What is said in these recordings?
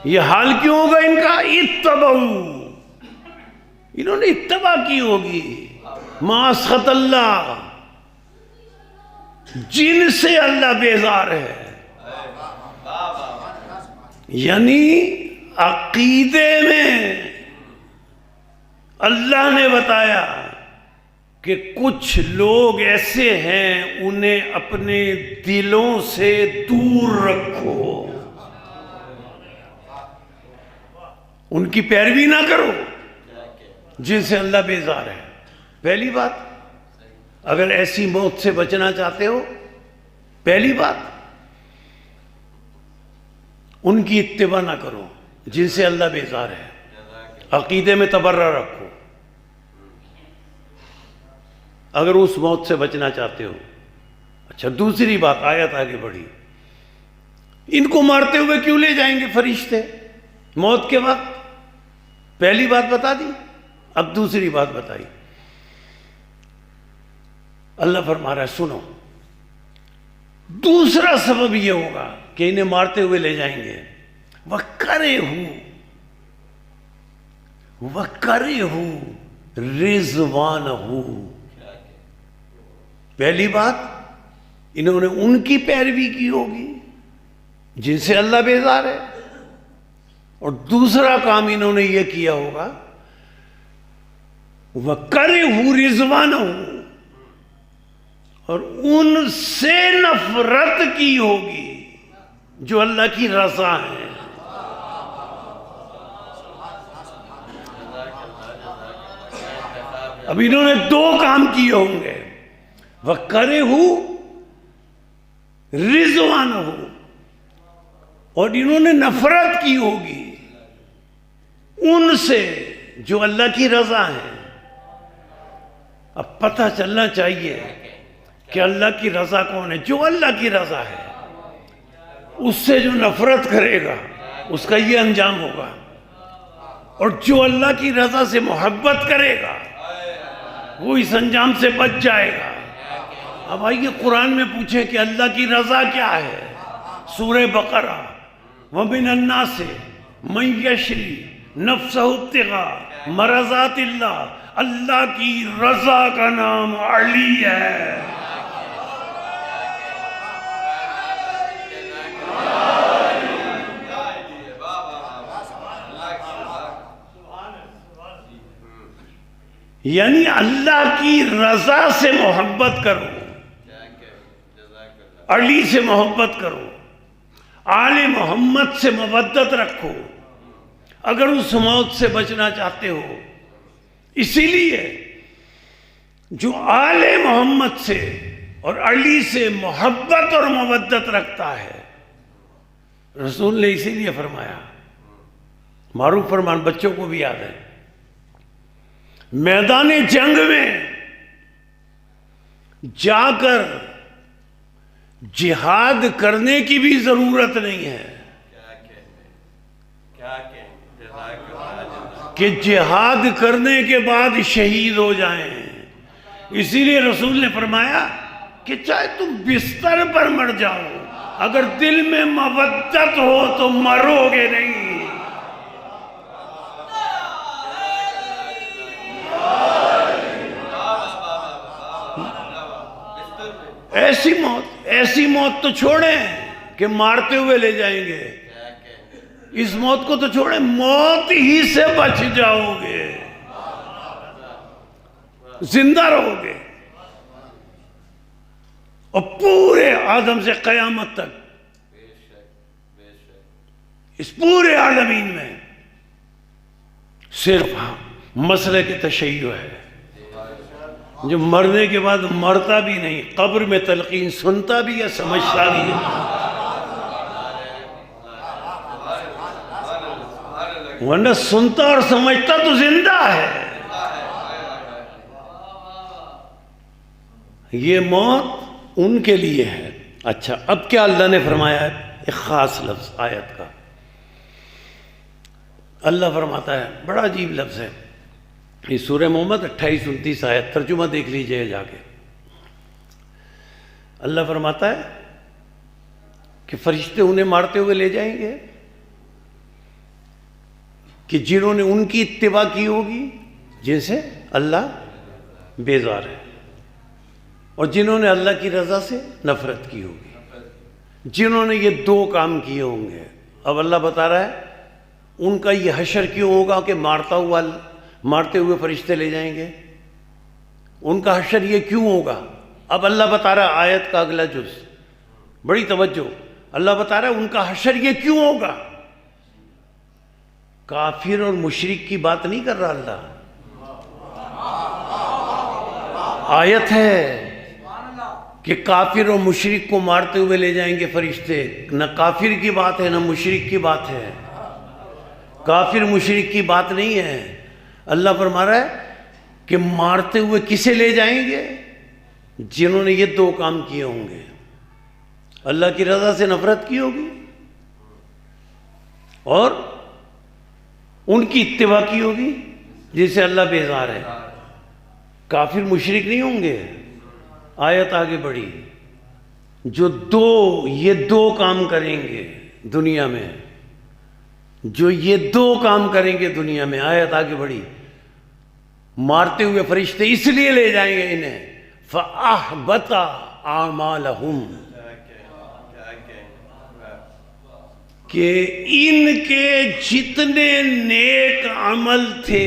یہ حال کیوں ہوگا ان کا؟ اتبعوا، انہوں نے اتباع کی ہوگی ما اسخط اللہ، جن سے اللہ بیزار ہے. یعنی عقیدے میں اللہ نے بتایا کہ کچھ لوگ ایسے ہیں انہیں اپنے دلوں سے دور رکھو، ان کی پیروی نہ کرو جن سے اللہ بیزار ہے. پہلی بات، اگر ایسی موت سے بچنا چاہتے ہو، پہلی بات ان کی اتباع نہ کرو جن سے اللہ بیزار ہے. عقیدے میں تبرہ رکھو اگر اس موت سے بچنا چاہتے ہو. اچھا، دوسری بات، آیت آگے بڑھی، ان کو مارتے ہوئے کیوں لے جائیں گے فرشتے موت کے وقت؟ پہلی بات بتا دی، اب دوسری بات بتائی. اللہ فرما رہا ہے سنو، دوسرا سبب یہ ہوگا کہ انہیں مارتے ہوئے لے جائیں گے. وَكَرِهُ رِضْوَانَهُ، پہلی بات انہوں نے ان کی پیروی کی ہوگی جن سے اللہ بیزار ہے، اور دوسرا کام انہوں نے یہ کیا ہوگا وَكَرِهُ رِضْوَانَهُ، اور ان سے نفرت کی ہوگی جو اللہ کی رضا ہے. اب انہوں نے دو کام کیے ہوں گے، وَكَرِهُ رِضْوَانَهُ، اور انہوں نے نفرت کی ہوگی ان سے جو اللہ کی رضا ہیں. اب پتہ چلنا چاہیے کہ اللہ کی رضا کون ہے. جو اللہ کی رضا ہے اس سے جو نفرت کرے گا اس کا یہ انجام ہوگا، اور جو اللہ کی رضا سے محبت کرے گا وہ اس انجام سے بچ جائے گا. اب آئیے قرآن میں پوچھیں کہ اللہ کی رضا کیا ہے. سورہ بقرہ، وَمِنَ النَّاسِ مَن يَشْرِي نَفْسَهُ ابْتِغَاءَ مَرْضَاتِ اللَّهِ، اللہ کی رضا کا نام علی ہے. یعنی اللہ کی رضا سے محبت کرو، علی سے محبت کرو، آل محمد سے مودت رکھو اگر اس موت سے بچنا چاہتے ہو. اسی لیے جو آل محمد سے اور علی سے محبت اور مودت رکھتا ہے، رسول نے اسی لیے فرمایا، معروف فرمان بچوں کو بھی یاد ہے، میدان جنگ میں جا کر جہاد کرنے کی بھی ضرورت نہیں ہے کہ جہاد کرنے کے بعد شہید ہو جائیں. اسی لیے رسول نے فرمایا کہ چاہے تم بستر پر مر جاؤ، اگر دل میں مودت ہو تو مرو گے نہیں. ایسی موت تو چھوڑیں کہ مارتے ہوئے لے جائیں گے، اس موت کو تو چھوڑیں، موت ہی سے بچ جاؤ گے، زندہ رہو گے. اور پورے آدم سے قیامت تک اس پورے عالمین میں صرف مسئلے کی تشیع ہے. جو مرنے کے بعد مرتا بھی نہیں، قبر میں تلقین سنتا بھی ہے، سمجھتا بھی ہے. ورنہ سنتا اور سمجھتا تو زندہ ہے. یہ موت ان کے لیے ہے. اچھا، اب کیا اللہ نے فرمایا ہے؟ ایک خاص لفظ آیت کا اللہ فرماتا ہے، بڑا عجیب لفظ ہے. یہ سورہ محمد 28-29 آیت، ترجمہ دیکھ لیجئے جا کے. اللہ فرماتا ہے کہ فرشتے انہیں مارتے ہوئے لے جائیں گے. کہ جنہوں نے ان کی اتباع کی ہوگی جن سے اللہ بیزار ہے، اور جنہوں نے اللہ کی رضا سے نفرت کی ہوگی، جنہوں نے یہ دو کام کیے ہوں گے۔ اب اللہ بتا رہا ہے ان کا یہ حشر کیوں ہوگا کہ مارتے ہوئے فرشتے لے جائیں گے، ان کا حشر یہ کیوں ہوگا۔ اب اللہ بتا رہا ہے آیت کا اگلا جز، بڑی توجہ، اللہ بتا رہا ہے ان کا حشر یہ کیوں ہوگا۔ کافر اور مشرک کی بات نہیں کر رہا اللہ، آیت ہے کہ کافر اور مشرک کو مارتے ہوئے لے جائیں گے فرشتے، نہ کافر کی بات ہے نہ مشرک کی بات ہے، کافر مشرک کی بات نہیں ہے۔ اللہ فرما رہا ہے کہ مارتے ہوئے کسے لے جائیں گے؟ جنہوں نے یہ دو کام کیے ہوں گے، اللہ کی رضا سے نفرت کی ہوگی اور ان کی اتباع کی ہوگی جس سے اللہ بیزار ہے۔ کافر مشرک نہیں ہوں گے، آیت آگے بڑھی، جو یہ دو کام کریں گے دنیا میں، جو یہ دو کام کریں گے دنیا میں، آیت آگے بڑھی، مارتے ہوئے فرشتے اس لیے لے جائیں گے انہیں فَأَحْبَطَ أَعْمَالَهُمْ، کہ ان کے جتنے نیک عمل تھے،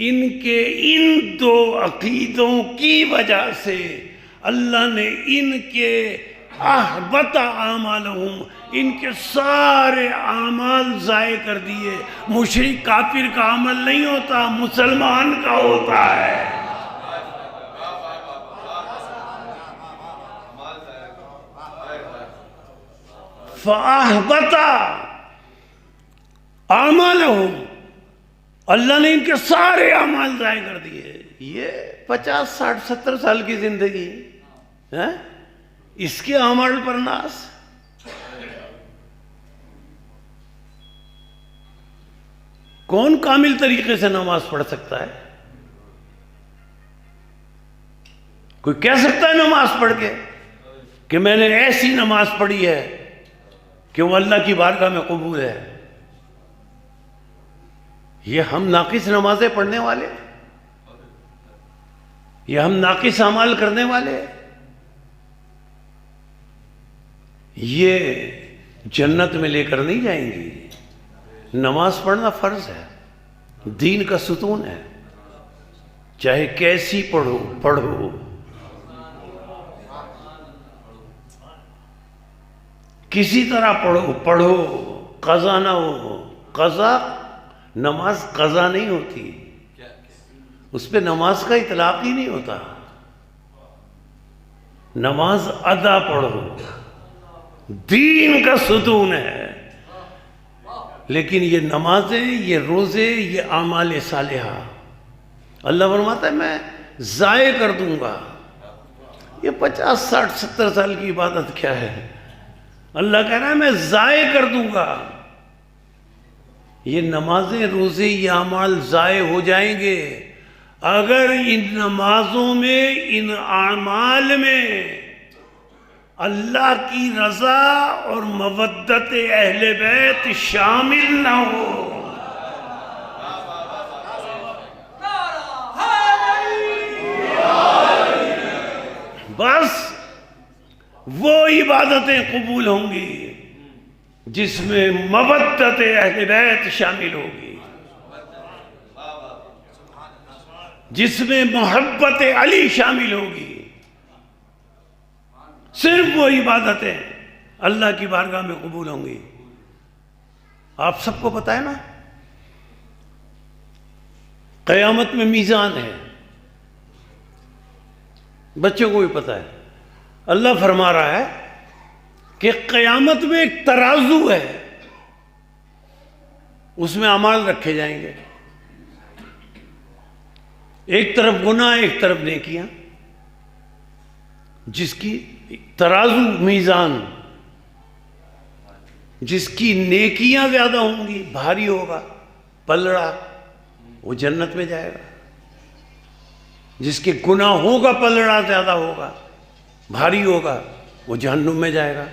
ان کے ان دو عقیدوں کی وجہ سے اللہ نے ان کے احبط اعمالہم، ان کے سارے اعمال ضائع کر دیے۔ مشرک کافر کا عمل نہیں ہوتا، مسلمان کا ہوتا ہے۔ فَأَحْبَطَ أَعْمَالَهُمْ، اللہ نے ان کے سارے اعمال ضائع کر دیے۔ یہ 50 60 70 سال کی زندگی ہے، اس کے اعمال پر ناز۔ کون کامل طریقے سے نماز پڑھ سکتا ہے؟ کوئی کہہ سکتا ہے نماز پڑھ کے کہ میں نے ایسی نماز پڑھی ہے کہ وہ اللہ کی بارگاہ میں قبول ہے؟ یہ ہم ناقص نمازیں پڑھنے والے، یہ ہم ناقص اعمال کرنے والے، یہ جنت میں لے کر نہیں جائیں گی۔ نماز پڑھنا فرض ہے، دین کا ستون ہے، چاہے کیسی پڑھو، کسی طرح پڑھو، قضا نہ ہو۔ قضا، نماز قضا نہیں ہوتی، اس پہ نماز کا اطلاق ہی نہیں ہوتا۔ نماز ادا پڑھو، دین کا ستون ہے۔ لیکن یہ نمازیں، یہ روزے، یہ اعمال صالحہ اللہ فرماتا ہے میں ضائع کر دوں گا۔ یہ 50 60 70 سال کی عبادت کیا ہے؟ اللہ کہہ رہا ہے میں ضائع کر دوں گا۔ یہ نمازیں، روزے، یہ اعمال ضائع ہو جائیں گے اگر ان نمازوں میں، ان اعمال میں اللہ کی رضا اور مودت اہل بیت شامل نہ ہو۔ بس وہ عبادتیں قبول ہوں گی جس میں مودت اہل بیت شامل ہوگی، جس میں محبت علی شامل ہوگی۔ صرف وہ عبادتیں اللہ کی بارگاہ میں قبول ہوں گی۔ آپ سب کو پتہ ہے نا، قیامت میں میزان ہے، بچوں کو بھی پتہ ہے۔ اللہ فرما رہا ہے کہ قیامت میں ایک ترازو ہے، اس میں اعمال رکھے جائیں گے، ایک طرف گناہ ایک طرف نیکیاں۔ جس کی ترازو، میزان، جس کی نیکیاں زیادہ ہوں گی، بھاری ہوگا پلڑا، وہ جنت میں جائے گا۔ جس کے گناہوں کا پلڑا زیادہ ہوگا، بھاری ہوگا، وہ جہنم میں جائے گا۔